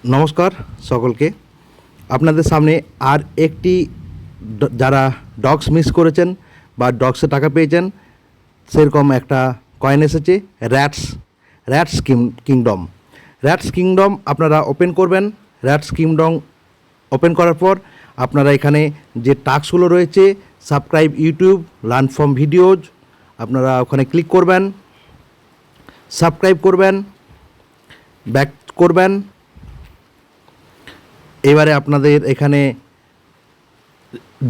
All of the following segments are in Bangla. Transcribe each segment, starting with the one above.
নমস্কার সকলকে। আপনাদের সামনে আর একটি যারা ডগস মিস করেছেন বা ডগসে টাকা পেয়েছেন সেরকম একটা কয়েন এসেছে, র্যাটস কিংডম আপনারা ওপেন করবেন। র্যাটস কিংডম ওপেন করার পর আপনারা এখানে যে টাস্কগুলো রয়েছে, subscribe YouTube, learn from videos, আপনারা ওখানে ক্লিক করবেন, সাবস্ক্রাইব করবেন, ব্যাক করবেন। এবারে আপনাদের এখানে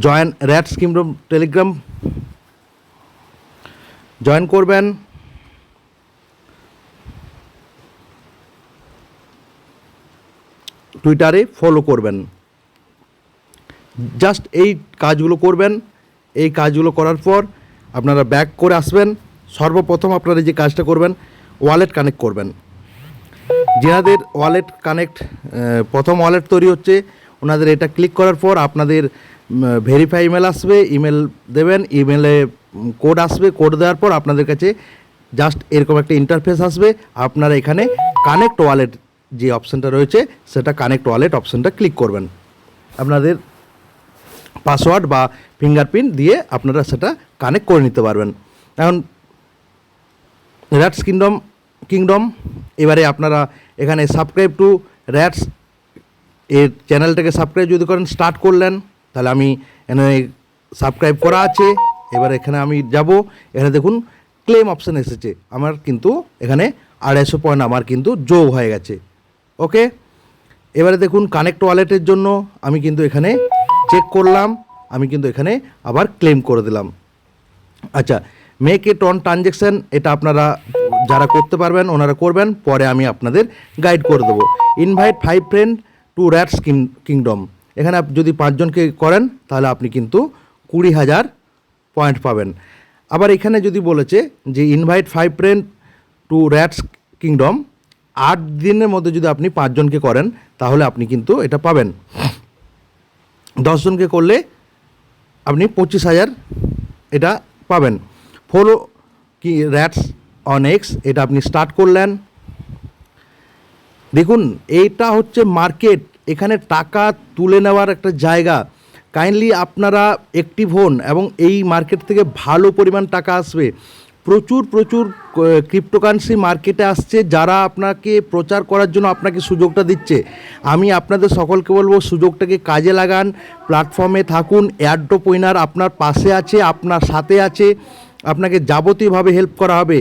join rats kingdom Telegram join করবেন। টুইটারে ফলো করবেন। জাস্ট এই কাজগুলো করবেন। এই কাজগুলো করার পর আপনারা ব্যাক করে আসবেন। সর্বপ্রথম আপনারা যে কাজটা করবেন, ওয়ালেট কানেক্ট করবেন। যাদের ওয়ালেট কানেক্ট প্রথম ওয়ালেট তৈরি হচ্ছে ওনাদের এটা ক্লিক করার পর আপনাদের ভেরিফাই ইমেল আসবে, ইমেল দেবেন, ইমেলে কোড আসবে, কোড দেওয়ার পর আপনাদের কাছে জাস্ট এরকম একটা ইন্টারফেস আসবে। আপনারা এখানে কানেক্ট ওয়ালেট যে অপশানটা রয়েছে সেটা কানেক্ট ওয়ালেট অপশানটা ক্লিক করবেন। আপনাদের পাসওয়ার্ড বা ফিঙ্গারপ্রিন্ট দিয়ে আপনারা সেটা কানেক্ট করে নিতে পারবেন। এখন র্যাটস কিংডম এবারে আপনারা এখানে সাবস্ক্রাইব টু র্যাটস এর চ্যানেলটাকে সাবস্ক্রাইব যদি করেন, স্টার্ট করলেন, তাহলে আমি এখানে সাবস্ক্রাইব করা আছে। এবার এখানে আমি যাব, এখানে দেখুন ক্লেম অপশান এসেছে। আমার কিন্তু এখানে 250 পয়েন্ট আমার কিন্তু যোগ হয়ে গেছে। ওকে, এবারে দেখুন কানেক্ট ওয়ালেটের জন্য আমি কিন্তু এখানে চেক করলাম, আমি কিন্তু এখানে আবার ক্লেম করে দিলাম। আচ্ছা, মেক ইট অন ট্রানজ্যাকশান, এটা আপনারা যারা করতে পারবেন ওনারা করবেন, পরে আমি আপনাদের গাইড করে দেবো। Invite 5 friend to Rats Kingdom, এখানে যদি 5 জনকে করেন তাহলে আপনি কিন্তু 20,000 পয়েন্ট পাবেন। আবার এখানে যদি বলেছে যে invite 5 friend to Rats Kingdom, 8 দিনের মধ্যে যদি আপনি 5 জনকে করেন তাহলে আপনি কিন্তু এটা পাবেন। 10 জনকে করলে আপনি 25,000 এটা পাবেন। ফলো কি র্যাটস অন এক্স, এটা আপনি স্টার্ট করলেন। দেখুন এইটা হচ্ছে মার্কেট, এখানে টাকা তুলে নেওয়ার একটা জায়গা। কাইন্ডলি আপনারা অ্যাক্টিভ হন এবং এই মার্কেট থেকে ভালো পরিমাণ টাকা আসবে। প্রচুর ক্রিপ্টোকারেন্সি মার্কেটে আসছে, যারা আপনাকে প্রচার করার জন্য আপনাকে সুযোগটা দিচ্ছে। আমি আপনাদের সকলকে বলবো সুযোগটাকে কাজে লাগান, প্ল্যাটফর্মে থাকুন। এয়ারড্রপ উইনার আপনার পাশে আছে, আপনার সাথে আছে, আপনাকে যাবতীয়ভাবে হেল্প করা হবে।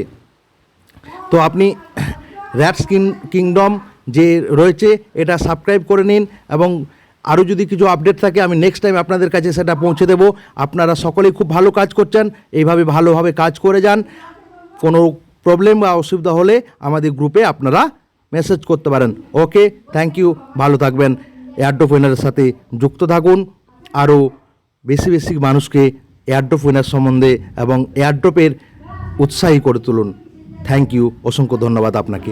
তো আপনি র্যাটস কিংডম যে রয়েছে এটা সাবস্ক্রাইব করে নিন, এবং আরও যদি কিছু আপডেট থাকে আমি নেক্সট টাইম আপনাদের কাছে সেটা পৌঁছে দেবো। আপনারা সকলেই খুব ভালো কাজ করছেন, এইভাবে ভালোভাবে কাজ করে যান। কোনো প্রবলেম বা অসুবিধা হলে আমাদের গ্রুপে আপনারা মেসেজ করতে পারেন। ওকে, থ্যাংক ইউ, ভালো থাকবেন। এয়ারড্রপ উইনারের সাথে যুক্ত থাকুন, আরও বেশি মানুষকে এয়ারড্রপ উইনার সম্বন্ধে এবং এয়ারড্রপের উৎসাহী করে তুলুন। থ্যাংক ইউ, অসংখ্য ধন্যবাদ আপনাকে,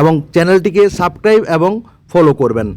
এবং চ্যানেলটিকে সাবস্ক্রাইব এবং ফলো করবেন।